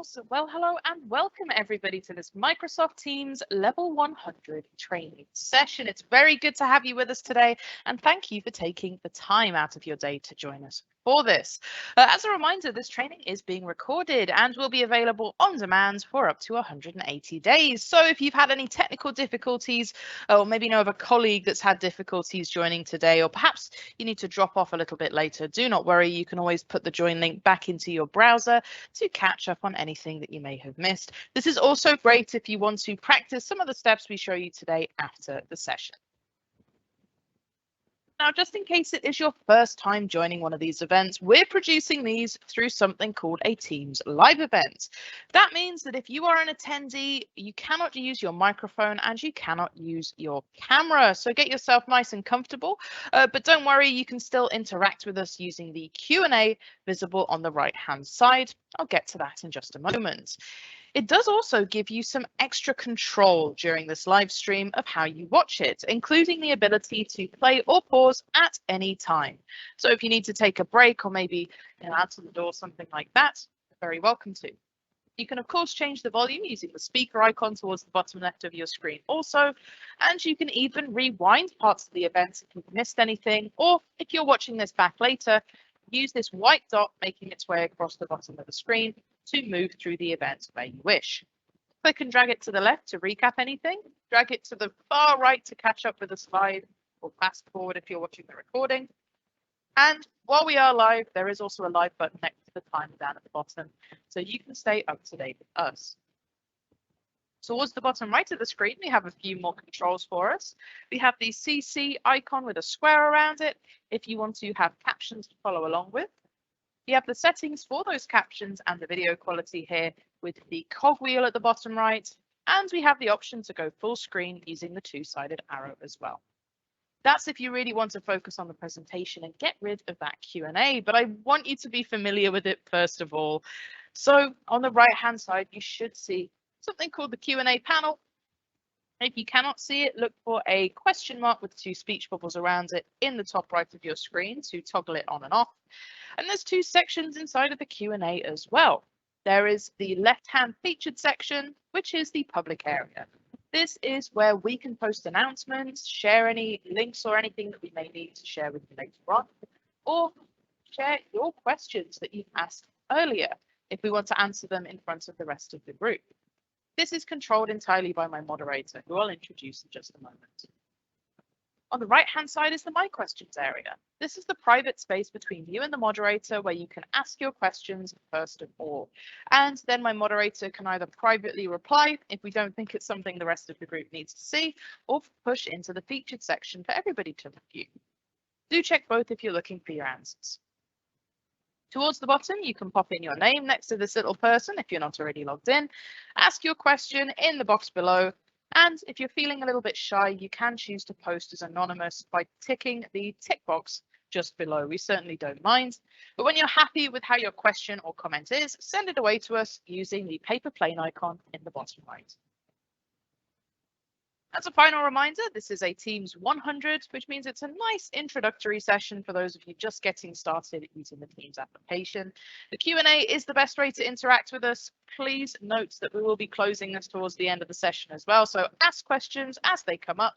Awesome. Well, hello and welcome everybody to this Microsoft Teams Level 100 training session. It's very good to have you with us today, and thank you for taking the time out of your day to join us for this. As a reminder, this training is being recorded and will be available on demand for up to 180 days. So if you've had any technical difficulties, or maybe know of a colleague that's had difficulties joining today, or perhaps you need to drop off a little bit later, do not worry. You can always put the join link back into your browser to catch up on anything that you may have missed. This is also great if you want to practice some of the steps we show you today after the session. Now, just in case it is your first time joining one of these events, we're producing these through something called a Teams live event. That means that if you are an attendee, you cannot use your microphone and you cannot use your camera. So get yourself nice and comfortable, but don't worry, you can still interact with us using the Q&A visible on the right-hand side. I'll get to that in just a moment. It does also give you some extra control during this live stream of how you watch it, including the ability to play or pause at any time. So if you need to take a break or maybe answer the door, something like that, you're very welcome to. You can, of course, change the volume using the speaker icon towards the bottom left of your screen also, and you can even rewind parts of the event if you've missed anything, or if you're watching this back later, use this white dot making its way across the bottom of the screen to move through the event where you wish. Click and drag it to the left to recap anything, drag it to the far right to catch up with a slide, or fast forward if you're watching the recording. And while we are live, there is also a live button next to the timer down at the bottom, so you can stay up to date with us. Towards the bottom right of the screen, we have a few more controls for us. We have the CC icon with a square around it if you want to have captions to follow along with. We have the settings for those captions and the video quality here with the cogwheel at the bottom right, and we have the option to go full screen using the two-sided arrow as well. That's if you really want to focus on the presentation and get rid of that Q&A, but I want you to be familiar with it first of all. So on the right-hand side, you should see something called the Q&A panel. If you cannot see it, look for a question mark with two speech bubbles around it in the top right of your screen to toggle it on and off. And there's two sections inside of the Q&A as well. There is the left-hand featured section, which is the public area. This is where we can post announcements, share any links or anything that we may need to share with you later on, or share your questions that you've asked earlier if we want to answer them in front of the rest of the group. This is controlled entirely by my moderator, who I'll introduce in just a moment. On the right-hand side is the My Questions area. This is the private space between you and the moderator where you can ask your questions first of all. And then my moderator can either privately reply if we don't think it's something the rest of the group needs to see, or push into the featured section for everybody to review. Do check both if you're looking for your answers. Towards the bottom, you can pop in your name next to this little person if you're not already logged in, ask your question in the box below, and if you're feeling a little bit shy, you can choose to post as anonymous by ticking the tick box just below. We certainly don't mind. But when you're happy with how your question or comment is, send it away to us using the paper plane icon in the bottom right. As a final reminder, this is a Teams 100, which means it's a nice introductory session for those of you just getting started using the Teams application. The Q&A is the best way to interact with us. Please note that we will be closing this towards the end of the session as well, so ask questions as they come up.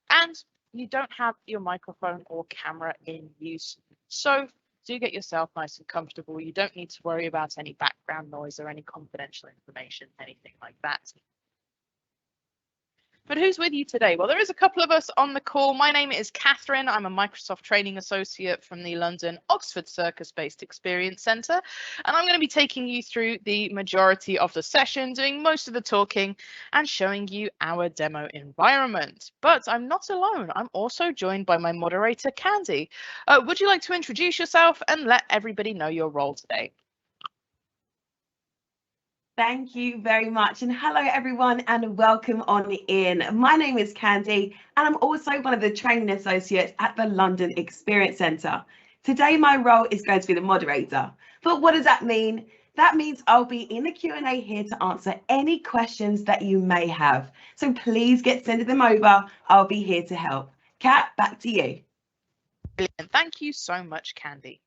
And you don't have your microphone or camera in use, so do get yourself nice and comfortable. You don't need to worry about any background noise or any confidential information, anything like that. But who's with you today? Well, there is a couple of us on the call. My name is Catherine. I'm a Microsoft Training Associate from the London Oxford Circus-based Experience Centre. And I'm going to be taking you through the majority of the session, doing most of the talking and showing you our demo environment. But I'm not alone. I'm also joined by my moderator, Candy. Would you like to introduce yourself and let everybody know your role today? Thank you very much, and hello everyone and welcome on in. My name is Candy and I'm also one of the training associates at the London Experience Centre. Today my role is going to be the moderator, but what does that mean? That means I'll be in the Q&A here to answer any questions that you may have. So please get sending them over. I'll be here to help. Kat, back to you. Brilliant. Thank you so much, Candy.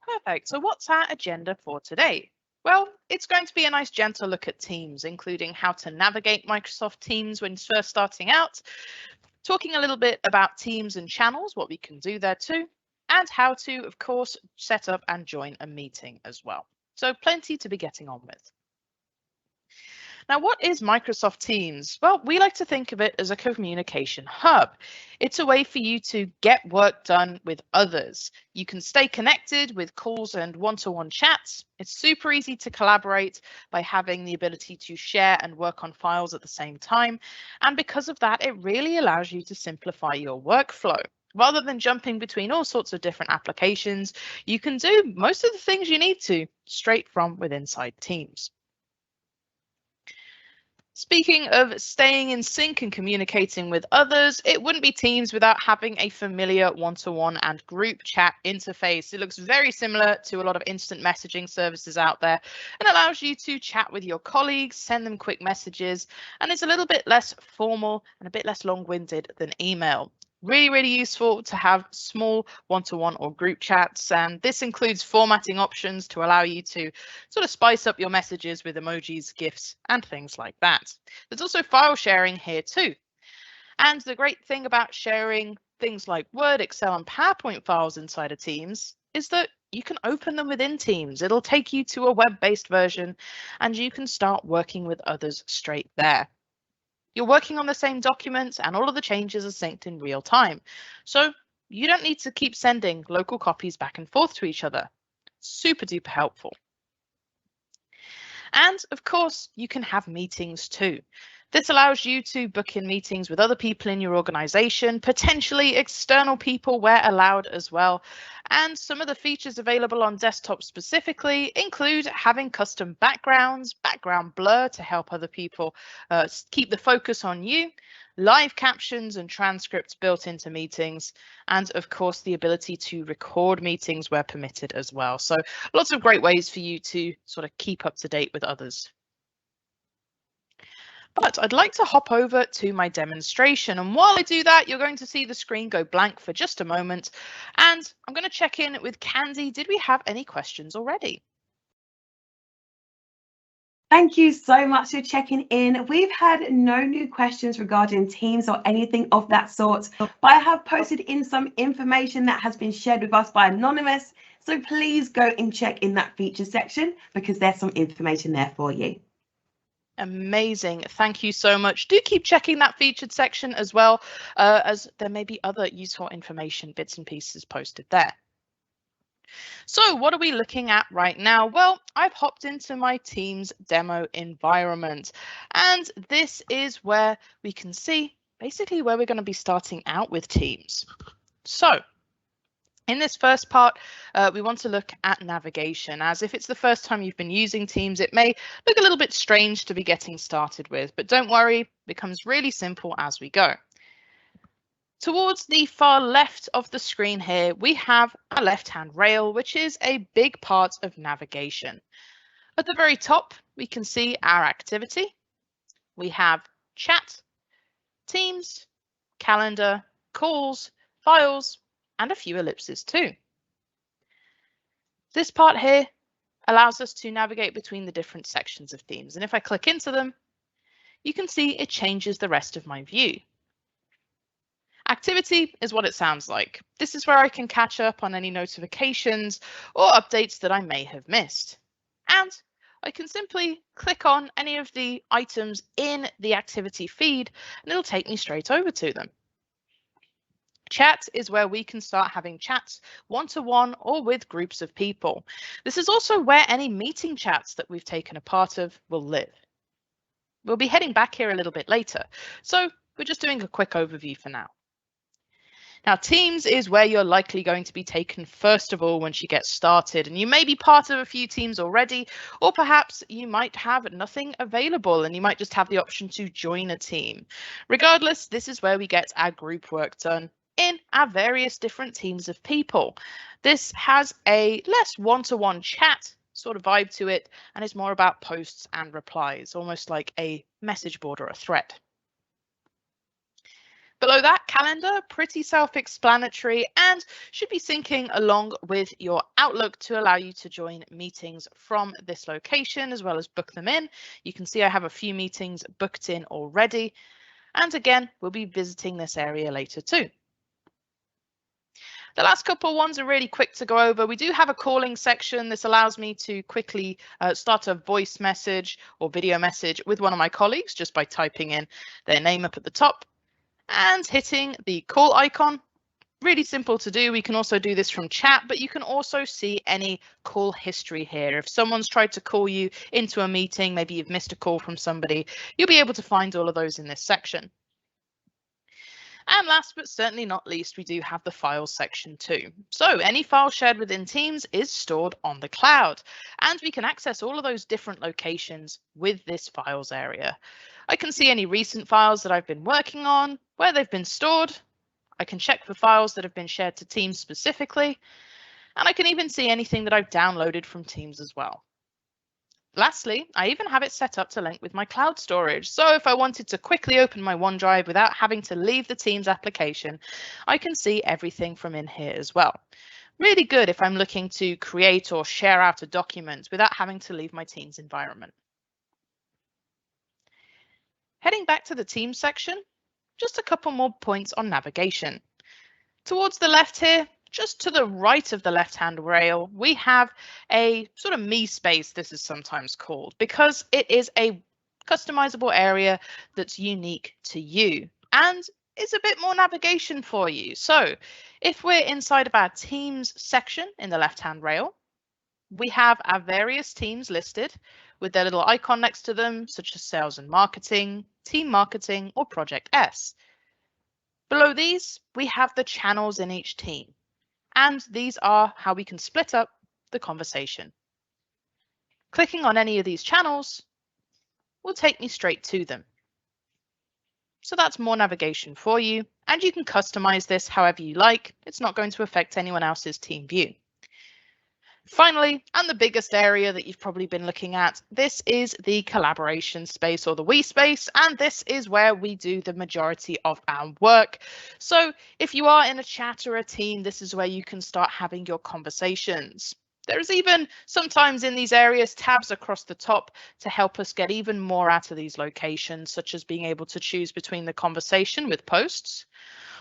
Perfect. So what's our agenda for today? Well, it's going to be a nice gentle look at Teams, including how to navigate Microsoft Teams when first starting out, talking a little bit about Teams and channels, what we can do there too, and how to, of course, set up and join a meeting as well. So plenty to be getting on with. Now, what is Microsoft Teams? Well, we like to think of it as a communication hub. It's a way for you to get work done with others. You can stay connected with calls and one-to-one chats. It's super easy to collaborate by having the ability to share and work on files at the same time. And because of that, it really allows you to simplify your workflow. Rather than jumping between all sorts of different applications, you can do most of the things you need to straight from within inside Teams. Speaking of staying in sync and communicating with others, it wouldn't be Teams without having a familiar one-to-one and group chat interface. It looks very similar to a lot of instant messaging services out there and allows you to chat with your colleagues, send them quick messages, and it's a little bit less formal and a bit less long-winded than email. Really useful to have small one-to-one or group chats, and this includes formatting options to allow you to sort of spice up your messages with emojis, GIFs, and things like that. There's also file sharing here too. And the great thing about sharing things like Word, Excel, and PowerPoint files inside of Teams is that you can open them within Teams. It'll take you to a web-based version, and you can start working with others straight there. You're working on the same documents and all of the changes are synced in real time. So you don't need to keep sending local copies back and forth to each other. Super duper helpful. And of course, you can have meetings too. This allows you to book in meetings with other people in your organization, potentially external people where allowed as well. And some of the features available on desktop specifically include having custom backgrounds, background blur to help other people keep the focus on you, live captions and transcripts built into meetings, and of course the ability to record meetings where permitted as well. So lots of great ways for you to sort of keep up to date with others. But I'd like to hop over to my demonstration, and while I do that, you're going to see the screen go blank for just a moment, and I'm going to check in with Candy. Did we have any questions already? Thank you so much for checking in. We've had no new questions regarding Teams or anything of that sort, but I have posted in some information that has been shared with us by Anonymous. So please go and check in that feature section because there's some information there for you. Amazing. Thank you so much. Do keep checking that featured section as well, as there may be other useful information, bits and pieces posted there. So what are we looking at right now? Well, I've hopped into my Teams demo environment, and this is where we can see basically where we're going to be starting out with Teams. So in this first part, we want to look at navigation, as if it's the first time you've been using Teams, it may look a little bit strange to be getting started with, but don't worry, it becomes really simple as we go. Towards the far left of the screen here, we have a left-hand rail, which is a big part of navigation. At the very top, we can see our activity. We have chat, Teams, calendar, calls, files, and a few ellipses too. This part here allows us to navigate between the different sections of Teams, and if I click into them, you can see it changes the rest of my view. Activity is what it sounds like. This is where I can catch up on any notifications or updates that I may have missed. And I can simply click on any of the items in the activity feed and it'll take me straight over to them. Chat is where we can start having chats one-to-one or with groups of people. This is also where any meeting chats that we've taken a part of will live. We'll be heading back here a little bit later, so we're just doing a quick overview for now. Now, Teams is where you're likely going to be taken first of all once you get started, and you may be part of a few teams already, or perhaps you might have nothing available and you might just have the option to join a team. Regardless, this is where we get our group work done in our various different teams of people. This has a less one-to-one chat sort of vibe to it, and is more about posts and replies, almost like a message board or a thread. Below that, calendar, pretty self-explanatory and should be syncing along with your Outlook to allow you to join meetings from this location as well as book them in. You can see I have a few meetings booked in already. And again, we'll be visiting this area later too. The last couple ones are really quick to go over. We do have a calling section. This allows me to quickly start a voice message or video message with one of my colleagues just by typing in their name up at the top and hitting the call icon. Really simple to do. We can also do this from chat, but you can also see any call history here. If someone's tried to call you into a meeting, maybe you've missed a call from somebody, you'll be able to find all of those in this section. And last but certainly not least, we do have the files section too. So any file shared within Teams is stored on the cloud, and we can access all of those different locations with this files area. I can see any recent files that I've been working on, where they've been stored. I can check for files that have been shared to Teams specifically, and I can even see anything that I've downloaded from Teams as well. Lastly, I even have it set up to link with my cloud storage. So if I wanted to quickly open my OneDrive without having to leave the Teams application, I can see everything from in here as well. Really good if I'm looking to create or share out a document without having to leave my Teams environment. Heading back to the Teams section, just a couple more points on navigation. Towards the left here, just to the right of the left-hand rail, we have a sort of me space, this is sometimes called, because it is a customizable area that's unique to you and is a bit more navigation for you. So if we're inside of our Teams section in the left-hand rail, we have our various teams listed with their little icon next to them, such as sales and marketing, team marketing, or project S. Below these, we have the channels in each team, and these are how we can split up the conversation. Clicking on any of these channels will take me straight to them. So that's more navigation for you, and you can customize this however you like. It's not going to affect anyone else's team view. Finally, and the biggest area that you've probably been looking at, this is the collaboration space or the we space, and this is where we do the majority of our work. So if you are in a chat or a team, this is where you can start having your conversations. There's even sometimes in these areas tabs across the top to help us get even more out of these locations, such as being able to choose between the conversation with posts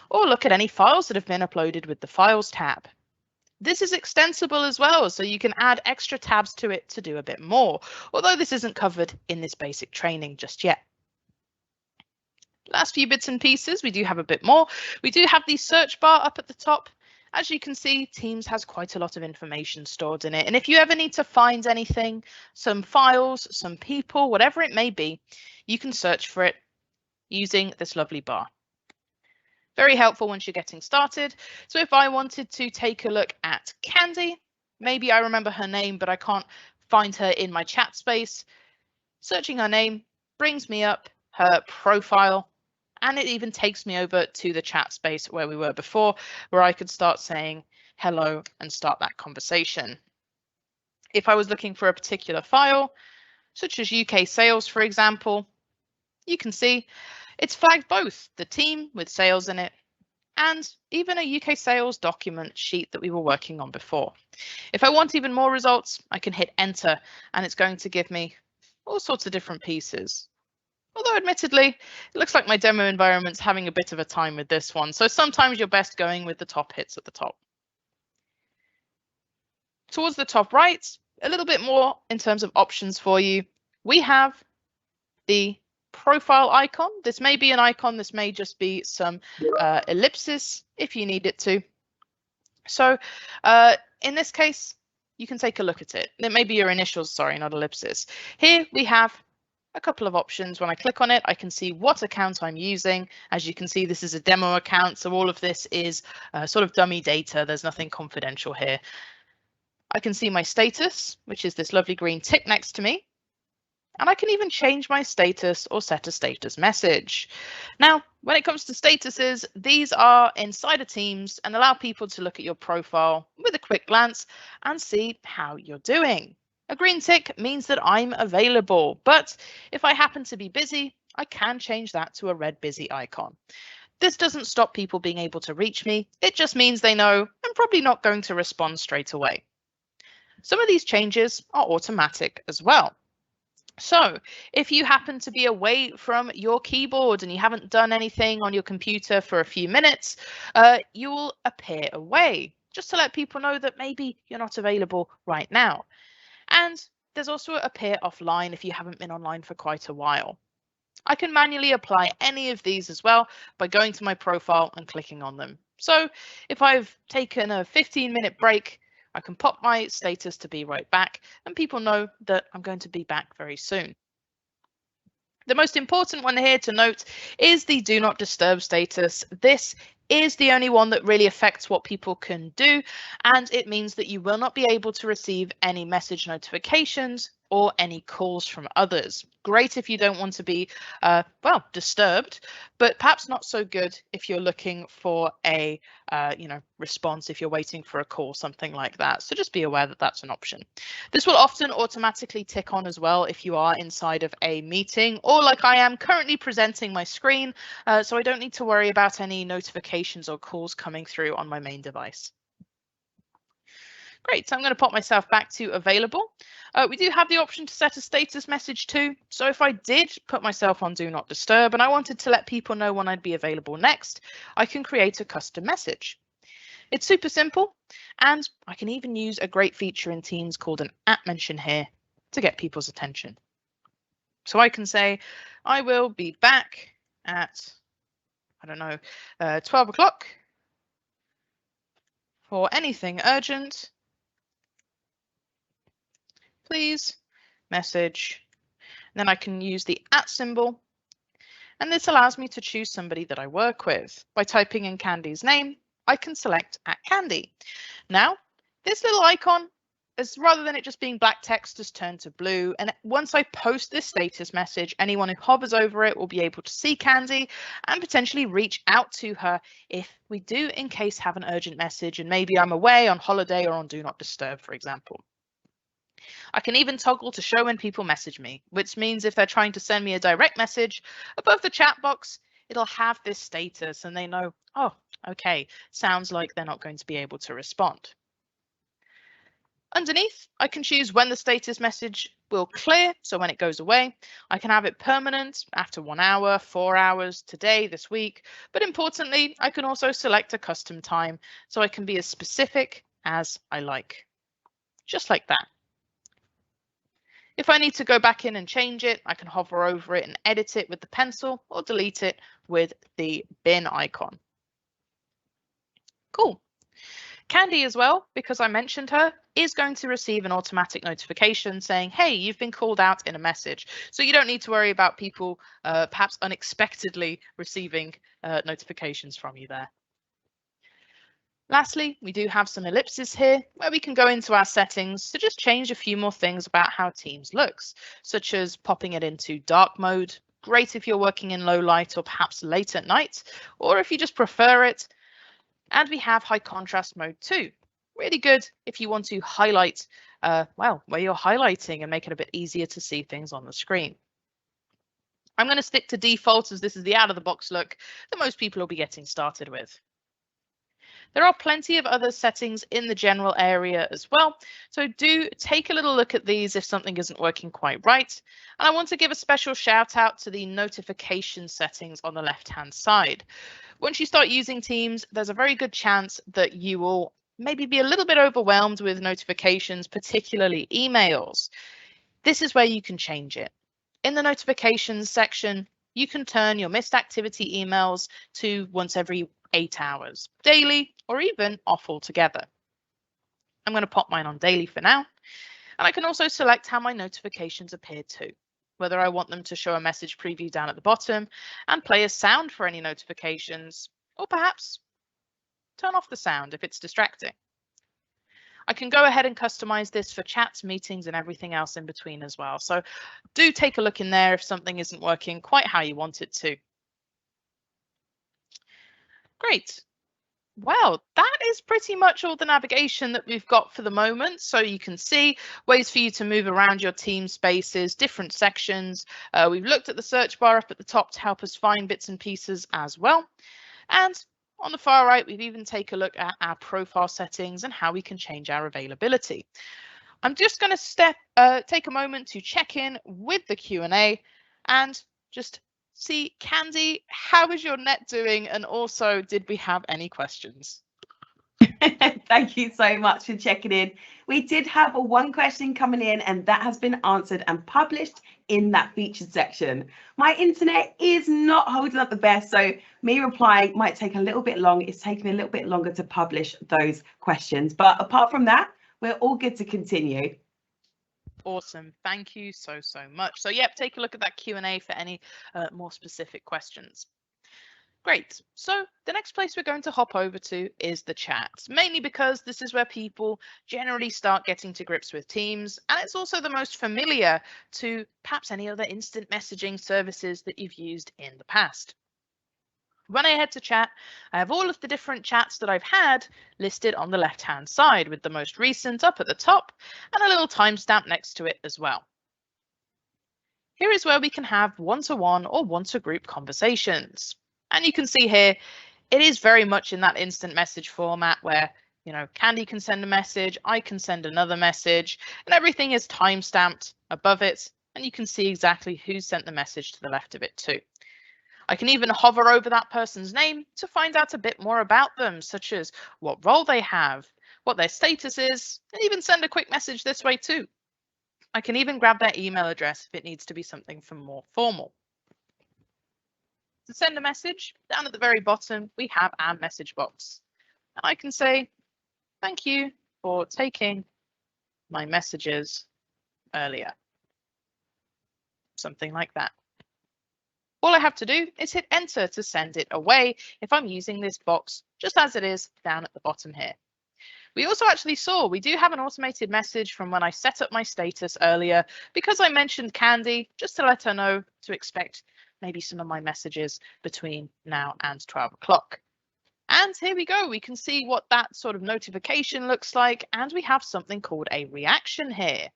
or look at any files that have been uploaded with the Files tab. This is extensible as well, so you can add extra tabs to it to do a bit more, although this isn't covered in this basic training just yet. Last few bits and pieces, we do have a bit more. We do have the search bar up at the top. As you can see, Teams has quite a lot of information stored in it, and if you ever need to find anything, some files, some people, whatever it may be, you can search for it using this lovely bar. Very helpful once you're getting started. So if I wanted to take a look at Candy, maybe I remember her name, but I can't find her in my chat space. Searching her name brings me up her profile, and it even takes me over to the chat space where we were before, where I could start saying hello and start that conversation. If I was looking for a particular file, such as UK sales, for example, you can see it's flagged both the team with sales in it and even a UK sales document sheet that we were working on before. If I want even more results, I can hit enter and it's going to give me all sorts of different pieces. Although admittedly, it looks like my demo environment's having a bit of a time with this one. So sometimes you're best going with the top hits at the top. Towards the top right, a little bit more in terms of options for you. We have the profile icon. This may be an icon, this may just be some ellipsis if you need it to. So in this case, you can take a look at it. It may be your initials, sorry, not ellipsis. Here we have a couple of options. When I click on it, I can see what account I'm using. As you can see, this is a demo account, so all of this is sort of dummy data. There's nothing confidential here. I can see my status, which is this lovely green tick next to me. And I can even change my status or set a status message. Now, when it comes to statuses, these are inside of Teams and allow people to look at your profile with a quick glance and see how you're doing. A green tick means that I'm available, but if I happen to be busy, I can change that to a red busy icon. This doesn't stop people being able to reach me. It just means they know I'm probably not going to respond straight away. Some of these changes are automatic as well. So if you happen to be away from your keyboard and you haven't done anything on your computer for a few minutes, you will appear away, just to let people know that maybe you're not available right now. And there's also appear offline if you haven't been online for quite a while. I can manually apply any of these as well by going to my profile and clicking on them. So if I've taken a 15-minute break, I can pop my status to be right back, and people know that I'm going to be back very soon. The most important one here to note is the do not disturb status. This is the only one that really affects what people can do, and it means that you will not be able to receive any message notifications or any calls from others. Great if you don't want to be, well, disturbed, but perhaps not so good if you're looking for a, response, if you're waiting for a call, something like that. So just be aware that that's an option. This will often automatically tick on as well if you are inside of a meeting, or like I am currently presenting my screen, so I don't need to worry about any notifications or calls coming through on my main device. Great, so I'm going to pop myself back to available. We do have the option to set a status message too. So if I did put myself on do not disturb and I wanted to let people know when I'd be available next, I can create a custom message. It's super simple, and I can even use a great feature in Teams called an @mention here to get people's attention. So I can say, I will be back at, 12 o'clock for anything urgent. Please message. And then I can use the @ symbol, and this allows me to choose somebody that I work with. By typing in Candy's name, I can select @Candy. Now, this little icon, rather than it just being black text, has turned to blue. And once I post this status message, anyone who hovers over it will be able to see Candy and potentially reach out to her if we do in case have an urgent message and maybe I'm away on holiday or on do not disturb, for example. I can even toggle to show when people message me, which means if they're trying to send me a direct message, above the chat box, it'll have this status and they know, oh, okay, sounds like they're not going to be able to respond. Underneath, I can choose when the status message will clear, so when it goes away. I can have it permanent after 1 hour, 4 hours, today, this week, but importantly, I can also select a custom time, so I can be as specific as I like, just like that. If I need to go back in and change it, I can hover over it and edit it with the pencil or delete it with the bin icon. Cool. Candy as well, because I mentioned her, is going to receive an automatic notification saying, hey, you've been called out in a message. So you don't need to worry about people perhaps unexpectedly receiving notifications from you there. Lastly, we do have some ellipses here where we can go into our settings to just change a few more things about how Teams looks, such as popping it into dark mode. Great if you're working in low light or perhaps late at night, or if you just prefer it. And we have high contrast mode too. Really good if you want to highlight, where you're highlighting and make it a bit easier to see things on the screen. I'm going to stick to default as this is the out of the box look that most people will be getting started with. There are plenty of other settings in the general area as well, so do take a little look at these if something isn't working quite right. And I want to give a special shout out to the notification settings on the left-hand side. Once you start using Teams, there's a very good chance that you will maybe be a little bit overwhelmed with notifications, particularly emails. This is where you can change it. In the notifications section, you can turn your missed activity emails to once every 8 hours, daily, or even off altogether. I'm going to pop mine on daily for now. And I can also select how my notifications appear too, whether I want them to show a message preview down at the bottom and play a sound for any notifications, or perhaps turn off the sound if it's distracting. I can go ahead and customize this for chats, meetings, and everything else in between as well. So do take a look in there if something isn't working quite how you want it to. Great. Well, that is pretty much all the navigation that we've got for the moment. So you can see ways for you to move around your team spaces, different sections. We've looked at the search bar up at the top to help us find bits and pieces as well. And on the far right, we've even taken a look at our profile settings and how we can change our availability. I'm just going to take a moment to check in with the Q&A and just see, Candy, how is your net doing? And also, did we have any questions? Thank you so much for checking in. We did have one question coming in, and that has been answered and published in that featured section. My internet is not holding up the best, so me replying might take a little bit long. It's taking me a little bit longer to publish those questions. But apart from that, we're all good to continue. Awesome. Thank you so much. So yep, take a look at that Q&A for any more specific questions. Great. So the next place we're going to hop over to is the chat, mainly because this is where people generally start getting to grips with Teams, and it's also the most familiar to perhaps any other instant messaging services that you've used in the past. When I head to chat, I have all of the different chats that I've had listed on the left-hand side, with the most recent up at the top and a little timestamp next to it as well. Here is where we can have one-to-one or one-to-group conversations. And you can see here, it is very much in that instant message format where, you know, Candy can send a message, I can send another message, and everything is time-stamped above it, and you can see exactly who sent the message to the left of it too. I can even hover over that person's name to find out a bit more about them, such as what role they have, what their status is, and even send a quick message this way too. I can even grab their email address if it needs to be something more formal. To send a message, down at the very bottom, we have our message box. And I can say, thank you for taking my messages earlier. Something like that. All I have to do is hit enter to send it away if I'm using this box, just as it is down at the bottom here. We also actually saw we do have an automated message from when I set up my status earlier, because I mentioned Candy, just to let her know to expect maybe some of my messages between now and 12 o'clock. And here we go. We can see what that sort of notification looks like. And we have something called a reaction here.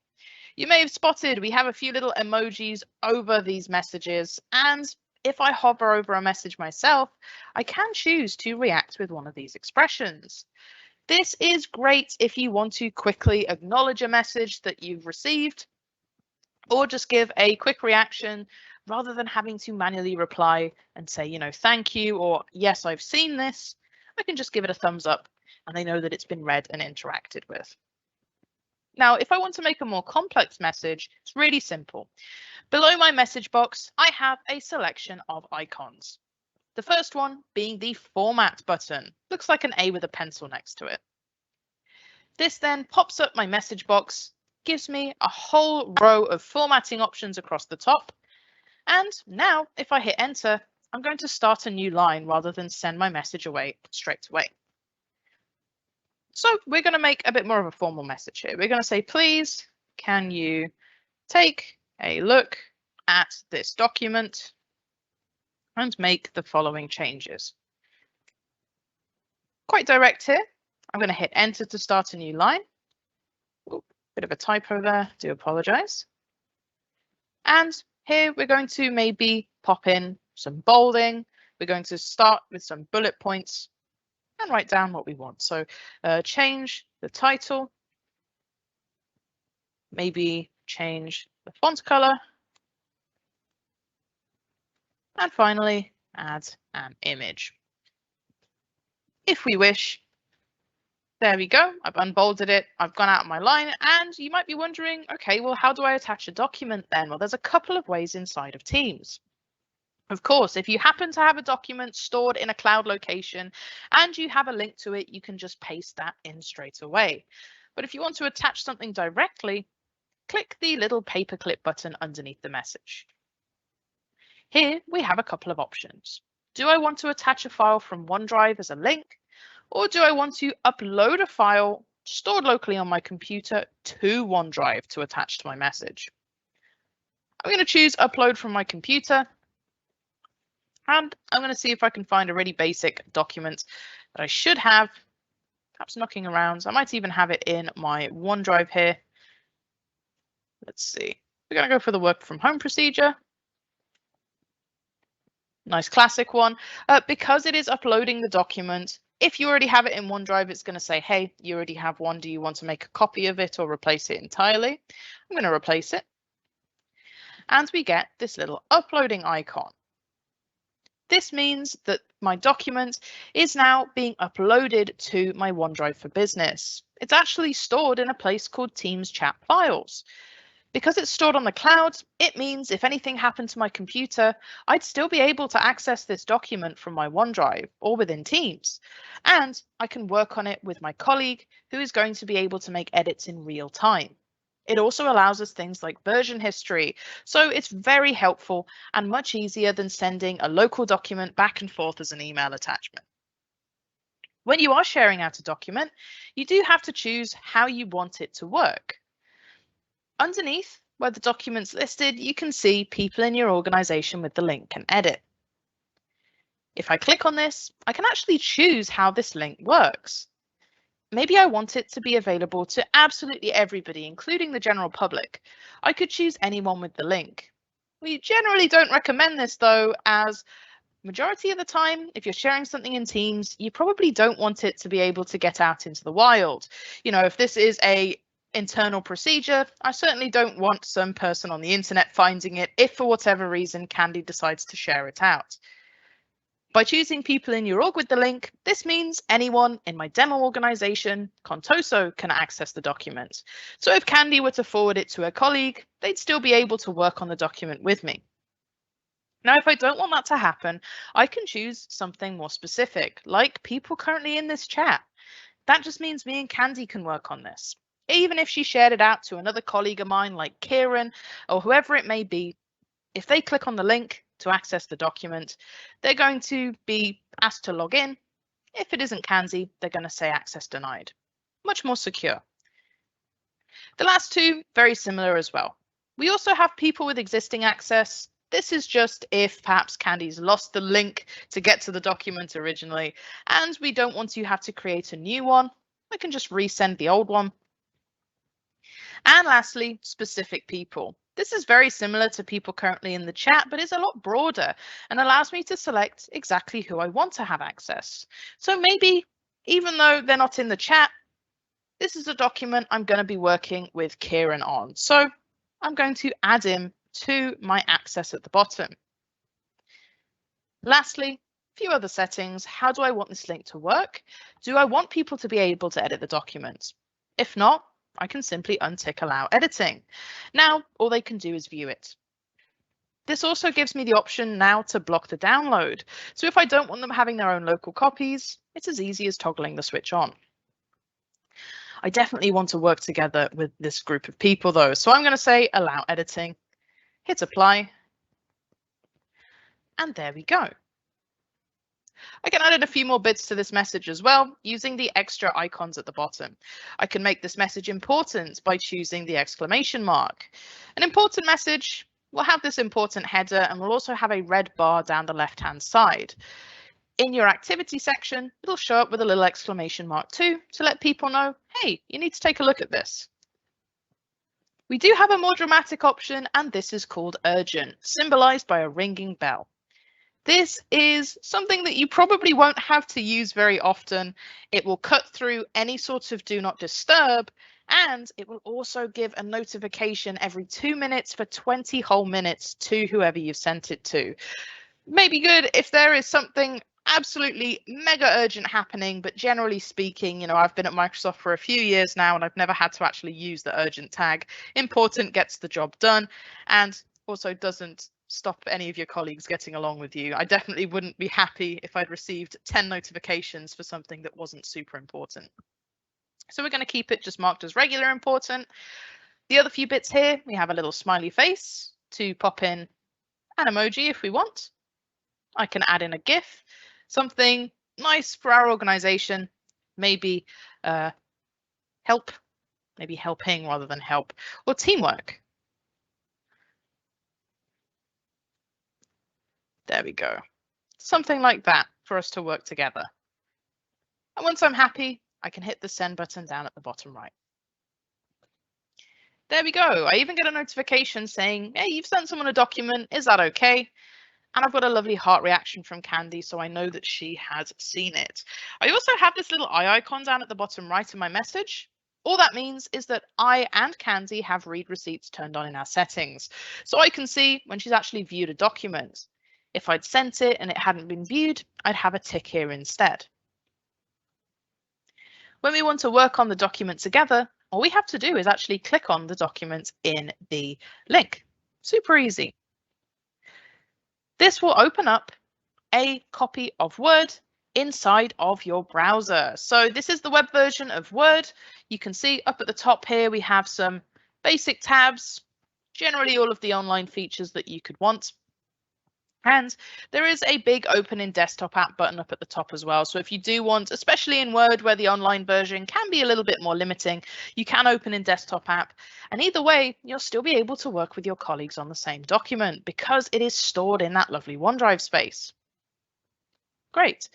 You may have spotted we have a few little emojis over these messages. And if I hover over a message myself, I can choose to react with one of these expressions. This is great if you want to quickly acknowledge a message that you've received, or just give a quick reaction rather than having to manually reply and say, you know, thank you, or yes, I've seen this. I can just give it a thumbs up and they know that it's been read and interacted with. Now, if I want to make a more complex message, it's really simple. Below my message box, I have a selection of icons. The first one being the format button. Looks like an A with a pencil next to it. This then pops up my message box, gives me a whole row of formatting options across the top. And now if I hit enter, I'm going to start a new line rather than send my message away straight away. So we're going to make a bit more of a formal message here. We're going to say, please, can you take a look at this document and make the following changes? Quite direct here. I'm going to hit enter to start a new line. Ooh, bit of a typo there, do apologize. And here we're going to maybe pop in some bolding. We're going to start with some bullet points and write down what we want. So change the title, maybe change the font color, and finally add an image. If we wish, there we go. I've unbolded it. I've gone out of my line, and you might be wondering, okay, well, how do I attach a document then? Well, there's a couple of ways inside of Teams. Of course, if you happen to have a document stored in a cloud location and you have a link to it, you can just paste that in straight away. But if you want to attach something directly, click the little paperclip button underneath the message. Here we have a couple of options. Do I want to attach a file from OneDrive as a link? Or do I want to upload a file stored locally on my computer to OneDrive to attach to my message? I'm going to choose upload from my computer. And I'm going to see if I can find a really basic document that I should have, perhaps knocking around. I might even have it in my OneDrive here. Let's see. We're going to go for the work from home procedure. Nice classic one. Because it is uploading the document, if you already have it in OneDrive, it's going to say, hey, you already have one. Do you want to make a copy of it or replace it entirely? I'm going to replace it. And we get this little uploading icon. This means that my document is now being uploaded to my OneDrive for Business. It's actually stored in a place called Teams chat files. Because it's stored on the cloud, it means if anything happened to my computer, I'd still be able to access this document from my OneDrive or within Teams. And I can work on it with my colleague who is going to be able to make edits in real time. It also allows us things like version history, so it's very helpful and much easier than sending a local document back and forth as an email attachment. When you are sharing out a document, you do have to choose how you want it to work. Underneath, where the document's listed, you can see people in your organization with the link can edit. If I click on this, I can actually choose how this link works. Maybe I want it to be available to absolutely everybody, including the general public. I could choose anyone with the link. We generally don't recommend this though, as majority of the time, if you're sharing something in Teams, you probably don't want it to be able to get out into the wild. You know, if this is a internal procedure, I certainly don't want some person on the internet finding it if for whatever reason Candy decides to share it out. By choosing people in your org with the link, this means anyone in my demo organization, Contoso, can access the document. So if Candy were to forward it to a colleague, they'd still be able to work on the document with me. Now, if I don't want that to happen, I can choose something more specific, like people currently in this chat. That just means me and Candy can work on this. Even if she shared it out to another colleague of mine like Kieran or whoever it may be, if they click on the link to access the document, they're going to be asked to log in. If it isn't Candy, they're going to say access denied. Much more secure. The last two, very similar as well. We also have people with existing access. This is just if perhaps Candy's lost the link to get to the document originally, and we don't want to have to create a new one. I can just resend the old one. And lastly, specific people. This is very similar to people currently in the chat, but is a lot broader and allows me to select exactly who I want to have access. So maybe even though they're not in the chat, this is a document I'm going to be working with Kieran on. So I'm going to add him to my access at the bottom. Lastly, a few other settings. How do I want this link to work? Do I want people to be able to edit the document? If not, I can simply untick allow editing. Now, all they can do is view it. This also gives me the option now to block the download. So if I don't want them having their own local copies, it's as easy as toggling the switch on. I definitely want to work together with this group of people though. So I'm going to say allow editing, hit apply, and there we go. I can add in a few more bits to this message as well, using the extra icons at the bottom. I can make this message important by choosing the exclamation mark. An important message will have this important header and will also have a red bar down the left-hand side. In your activity section, it'll show up with a little exclamation mark too, to let people know, hey, you need to take a look at this. We do have a more dramatic option, and this is called urgent, symbolized by a ringing bell. This is something that you probably won't have to use very often. It will cut through any sort of do not disturb, and it will also give a notification every 2 minutes for 20 whole minutes to whoever you've sent it to. Maybe good if there is something absolutely mega urgent happening, but generally speaking, you know, I've been at Microsoft for a few years now and I've never had to actually use the urgent tag. Important gets the job done and also doesn't stop any of your colleagues getting along with you. I definitely wouldn't be happy if I'd received 10 notifications for something that wasn't super important. So we're going to keep it just marked as regular important. The other few bits here, we have a little smiley face to pop in an emoji if we want. I can add in a GIF, something nice for our organization, maybe help, maybe helping rather than help, or teamwork. There we go. Something like that for us to work together. And once I'm happy, I can hit the send button down at the bottom right. There we go. I even get a notification saying, hey, you've sent someone a document. Is that okay? And I've got a lovely heart reaction from Candy, so I know that she has seen it. I also have this little eye icon down at the bottom right of my message. All that means is that I and Candy have read receipts turned on in our settings, so I can see when she's actually viewed a document. If I'd sent it and it hadn't been viewed, I'd have a tick here instead. When we want to work on the document together, all we have to do is actually click on the document in the link. Super easy. This will open up a copy of Word inside of your browser. So this is the web version of Word. You can see up at the top here, we have some basic tabs, generally all of the online features that you could want. And there is a big open in desktop app button up at the top as well. So if you do want, especially in Word where the online version can be a little bit more limiting, you can open in desktop app. And either way, you'll still be able to work with your colleagues on the same document because it is stored in that lovely OneDrive space. Great.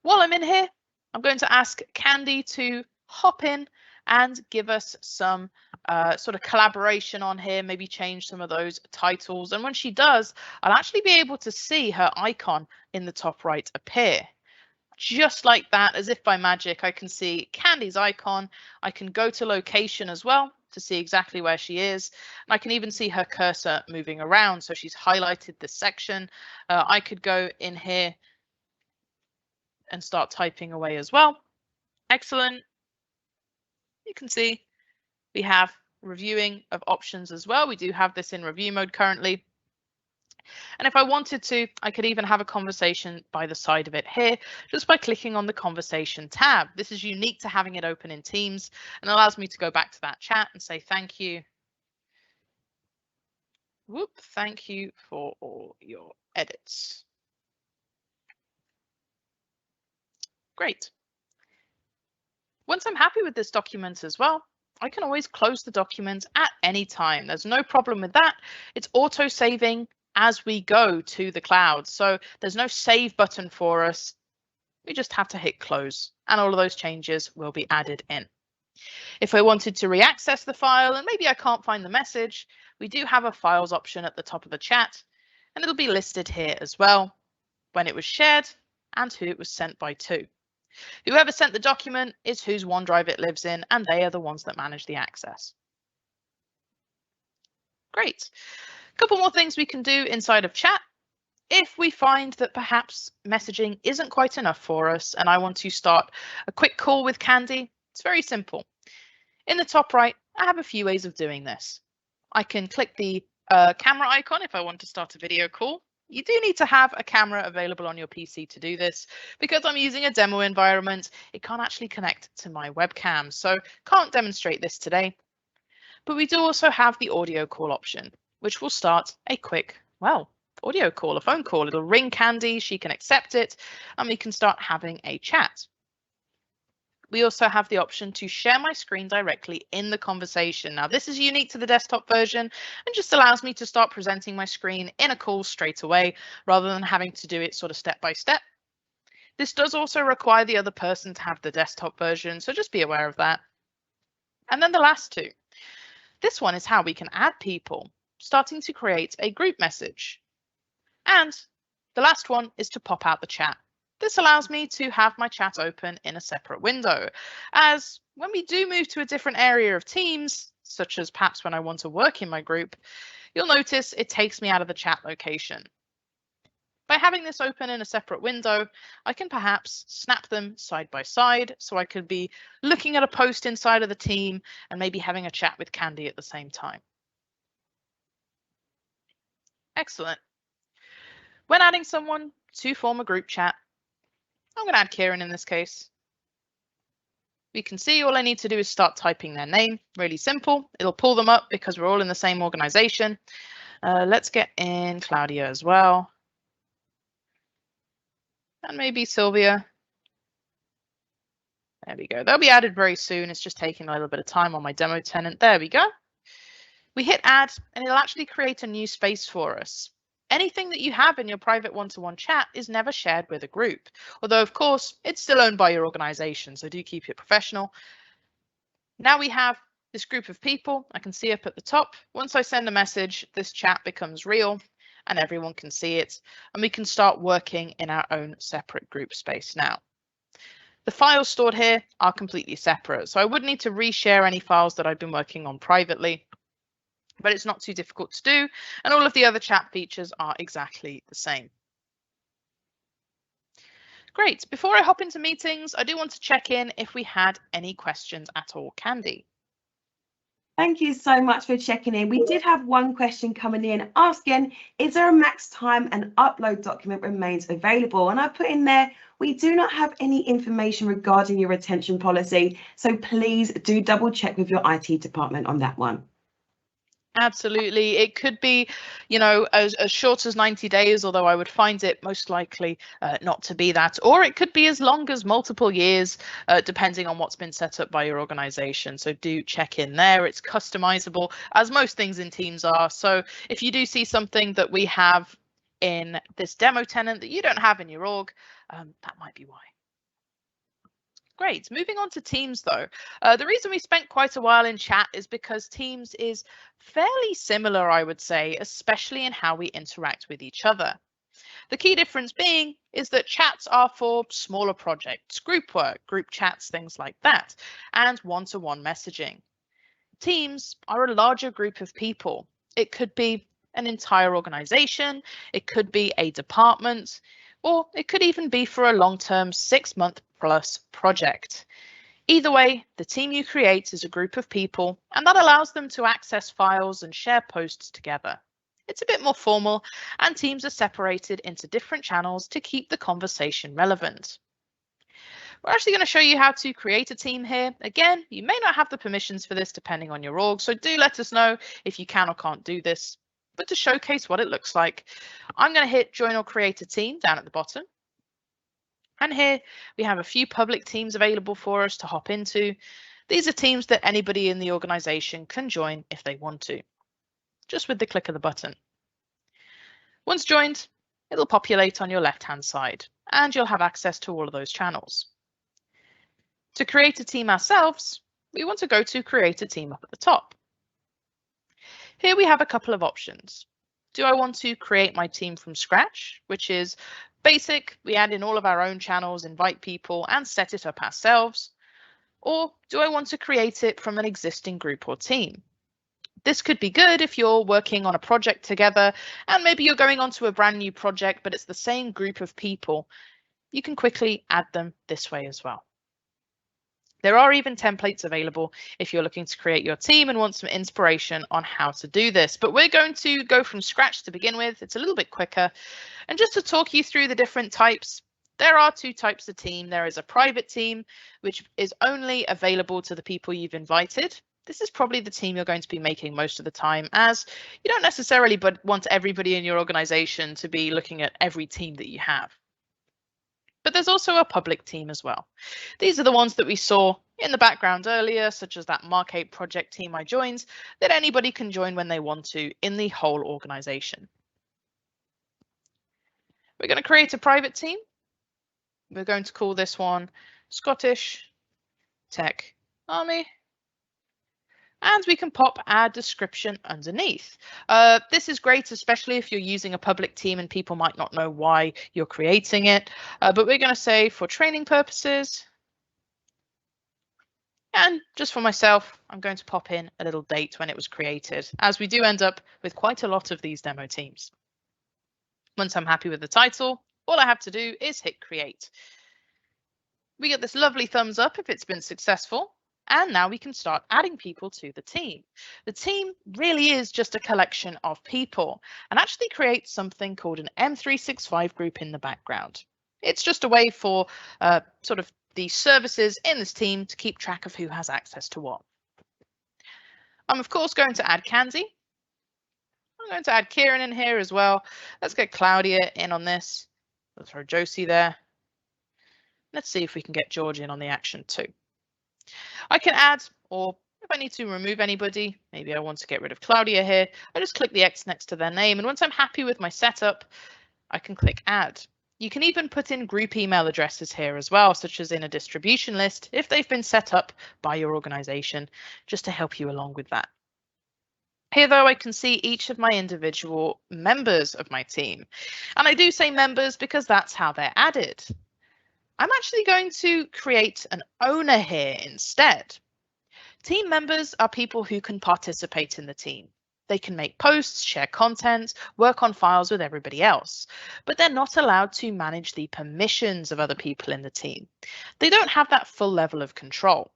While I'm in here, I'm going to ask Candy to hop in and give us some sort of collaboration on here, maybe change some of those titles. And when she does, I'll actually be able to see her icon in the top right appear. Just like that, as if by magic, I can see Candy's icon. I can go to location as well to see exactly where she is. And I can even see her cursor moving around. So she's highlighted this section. I could go in here and start typing away as well. Excellent. You can see we have reviewing of options as well. We do have this in review mode currently. And if I wanted to, I could even have a conversation by the side of it here, just by clicking on the conversation tab. This is unique to having it open in Teams and allows me to go back to that chat and say thank you. Whoop, thank you for all your edits. Great. Once I'm happy with this document as well, I can always close the document at any time. There's no problem with that. It's auto-saving as we go to the cloud. So there's no save button for us. We just have to hit close and all of those changes will be added in. If I wanted to reaccess the file and maybe I can't find the message, we do have a files option at the top of the chat and it'll be listed here as well, when it was shared and who it was sent by to. Whoever sent the document is whose OneDrive it lives in, and they are the ones that manage the access. Great. A couple more things we can do inside of chat. If we find that perhaps messaging isn't quite enough for us and I want to start a quick call with Candy, it's very simple. In the top right, I have a few ways of doing this. I can click the camera icon if I want to start a video call. You do need to have a camera available on your PC to do this. Because I'm using a demo environment, it can't actually connect to my webcam, so can't demonstrate this today. But we do also have the audio call option, which will start a quick, audio call, a phone call. It'll ring Candy, she can accept it, and we can start having a chat. We also have the option to share my screen directly in the conversation. Now, this is unique to the desktop version and just allows me to start presenting my screen in a call straight away rather than having to do it sort of step by step. This does also require the other person to have the desktop version, so just be aware of that. And then the last two. This one is how we can add people, starting to create a group message. And the last one is to pop out the chat. This allows me to have my chat open in a separate window, as when we do move to a different area of Teams, such as perhaps when I want to work in my group, you'll notice it takes me out of the chat location. By having this open in a separate window, I can perhaps snap them side by side, so I could be looking at a post inside of the team and maybe having a chat with Candy at the same time. Excellent. When adding someone to form a group chat, I'm going to add Kieran in this case. We can see all I need to do is start typing their name. Really simple. It'll pull them up because we're all in the same organization. Let's get in Claudia as well. And maybe Sylvia. There we go. They'll be added very soon. It's just taking a little bit of time on my demo tenant. There we go. We hit add and it'll actually create a new space for us. Anything that you have in your private one-to-one chat is never shared with a group, although of course it's still owned by your organization, so do keep it professional. Now we have this group of people I can see up at the top. Once I send a message, this chat becomes real and everyone can see it, and we can start working in our own separate group space now. The files stored here are completely separate, so I would need to reshare any files that I've been working on privately, but it's not too difficult to do, and all of the other chat features are exactly the same. Great. Before I hop into meetings, I do want to check in if we had any questions at all. Candy. Thank you so much for checking in. We did have one question coming in asking, is there a max time an upload document remains available? And I put in there, we do not have any information regarding your retention policy, so please do double check with your IT department on that one. Absolutely. It could be, as short as 90 days, although I would find it most likely not to be that. Or it could be as long as multiple years, depending on what's been set up by your organization. So do check in there. It's customizable, as most things in Teams are. So if you do see something that we have in this demo tenant that you don't have in your org, that might be why. Great. Moving on to Teams, though. The reason we spent quite a while in chat is because Teams is fairly similar, I would say, especially in how we interact with each other. The key difference being is that chats are for smaller projects, group work, group chats, things like that, and one-to-one messaging. Teams are a larger group of people. It could be an entire organization, it could be a department, or it could even be for a long-term 6-month plus project. Either way, the team you create is a group of people, and that allows them to access files and share posts together. It's a bit more formal, and teams are separated into different channels to keep the conversation relevant. We're actually going to show you how to create a team here. Again, you may not have the permissions for this depending on your org, so do let us know if you can or can't do this. But to showcase what it looks like, I'm going to hit Join or Create a Team down at the bottom. And here we have a few public teams available for us to hop into. These are teams that anybody in the organization can join if they want to, just with the click of the button. Once joined, it'll populate on your left-hand side, and you'll have access to all of those channels. To create a team ourselves, we want to go to Create a Team up at the top. Here we have a couple of options. Do I want to create my team from scratch, which is basic, we add in all of our own channels, invite people, and set it up ourselves? Or do I want to create it from an existing group or team? This could be good if you're working on a project together, and maybe you're going on to a brand new project, but it's the same group of people. You can quickly add them this way as well. There are even templates available if you're looking to create your team and want some inspiration on how to do this. But we're going to go from scratch to begin with. It's a little bit quicker. And just to talk you through the different types, there are 2 types of team. There is a private team, which is only available to the people you've invited. This is probably the team you're going to be making most of the time, as you don't necessarily want everybody in your organization to be looking at every team that you have. But there's also a public team as well. These are the ones that we saw in the background earlier, such as that Mark 8 project team I joined, that anybody can join when they want to in the whole organization. We're going to create a private team. We're going to call this one Scottish Tech Army. And we can pop our description underneath. This is great, especially if you're using a public team and people might not know why you're creating it. But we're going to say for training purposes. And just for myself, I'm going to pop in a little date when it was created, as we do end up with quite a lot of these demo teams. Once I'm happy with the title, all I have to do is hit create. We get this lovely thumbs up if it's been successful. And now we can start adding people to the team. The team really is just a collection of people and actually creates something called an M365 group in the background. It's just a way for sort of the services in this team to keep track of who has access to what. I'm of course going to add Candy. I'm going to add Kieran in here as well. Let's get Claudia in on this. Let's throw Josie there. Let's see if we can get George in on the action too. I can add, or if I need to remove anybody, maybe I want to get rid of Claudia here, I just click the X next to their name, and once I'm happy with my setup, I can click add. You can even put in group email addresses here as well, such as in a distribution list, if they've been set up by your organization, just to help you along with that. Here, though, I can see each of my individual members of my team. And I do say members because that's how they're added. I'm actually going to create an owner here instead. Team members are people who can participate in the team. They can make posts, share content, work on files with everybody else, but they're not allowed to manage the permissions of other people in the team. They don't have that full level of control.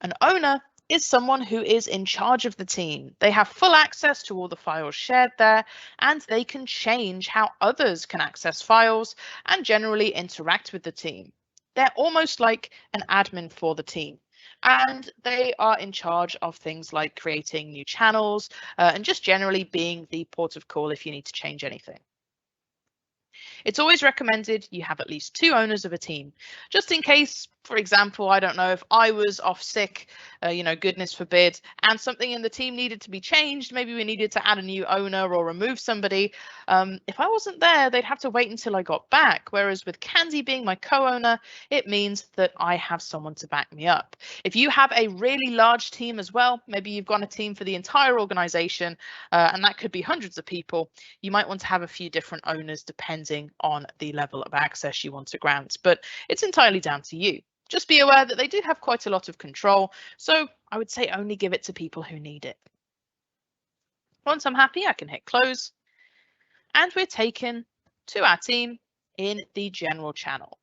An owner is someone who is in charge of the team. They have full access to all the files shared there, and they can change how others can access files and generally interact with the team. They're almost like an admin for the team. And they are in charge of things like creating new channels and just generally being the port of call if you need to change anything. It's always recommended you have at least 2 owners of a team, just in case, for example, I don't know, if I was off sick, goodness forbid, and something in the team needed to be changed, maybe we needed to add a new owner or remove somebody. If I wasn't there, they'd have to wait until I got back. Whereas with Candy being my co-owner, it means that I have someone to back me up. If you have a really large team as well, maybe you've got a team for the entire organization, and that could be hundreds of people, you might want to have a few different owners depending on the level of access you want to grant, but it's entirely down to you. Just be aware that they do have quite a lot of control, so I would say only give it to people who need it. Once I'm happy, I can hit close, and we're taken to our team in the general channel.